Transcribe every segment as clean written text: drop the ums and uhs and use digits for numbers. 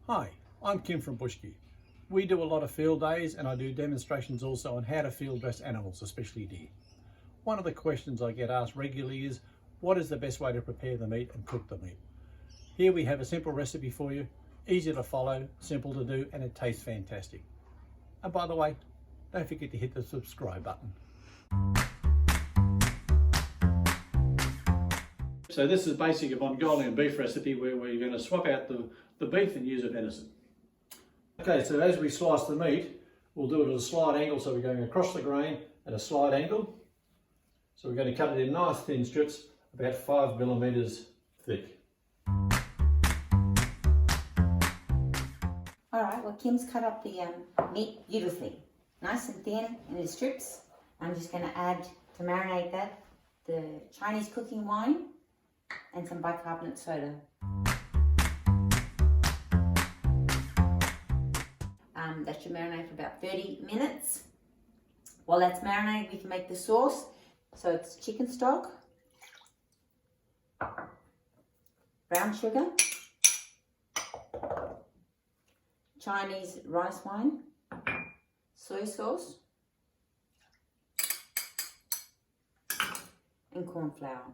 Hi, I'm Kim from Bushki. We do a lot of field days and I do demonstrations also on how to field dress animals, especially deer. One of the questions I get asked regularly is, what is the best way to prepare the meat and cook the meat? Here we have a simple recipe for you, easy to follow, simple to do, and it tastes fantastic. And by the way, don't forget to hit the subscribe button. So this is basically a Mongolian beef recipe where we're going to swap out the beef and use a venison. Okay, so as we slice the meat, we'll do it at a slight angle, so we're going across the grain at a slight angle. So we're going to cut it in nice thin strips, about 5 millimeters thick. Alright, well Kim's cut up the meat beautifully, nice and thin in strips. I'm just going to add, to marinate that, the Chinese cooking wine and some bicarbonate soda. That should marinate for about 30 minutes. While that's marinated, we can make the sauce. So it's chicken stock, brown sugar, Chinese rice wine, soy sauce, and corn flour.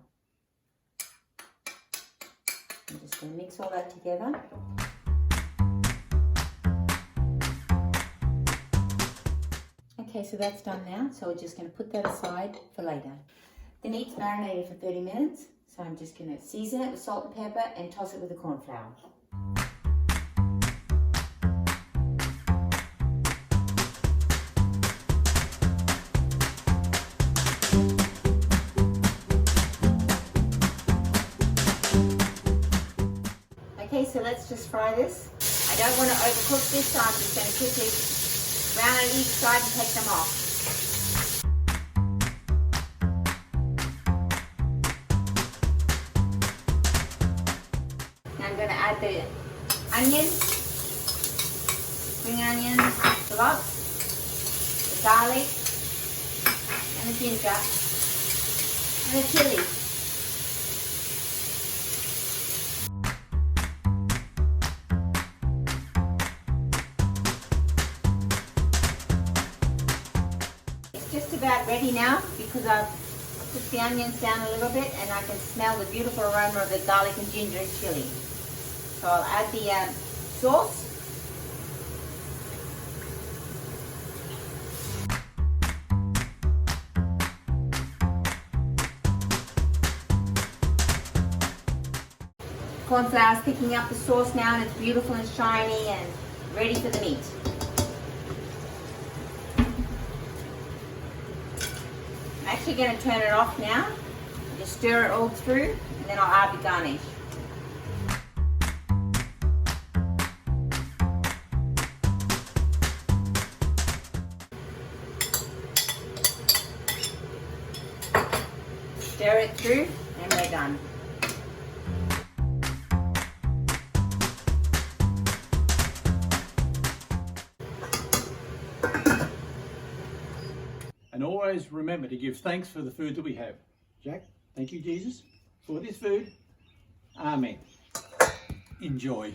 I'm just going to mix all that together. Okay, so that's done now, so we're just going to put that aside for later. The meat's marinated for 30 minutes, so I'm just going to season it with salt and pepper and toss it with the corn flour. Okay, so let's just fry this. I don't want to overcook this, so I'm just going to quickly brown on each side and take them off. Now I'm going to add the onions, spring onions, shallots, the garlic, and the ginger, and the chili. Just about ready now because I've put the onions down a little bit and I can smell the beautiful aroma of the garlic and ginger and chili. So I'll add the sauce. Corn flour is picking up the sauce now and it's beautiful and shiny and ready for the meat. I'm actually going to turn it off now, just stir it all through, and then I'll add the garnish. Stir it through, and we're done. And always remember to give thanks for the food that we have. Jack, thank you, Jesus, for this food. Amen. Enjoy.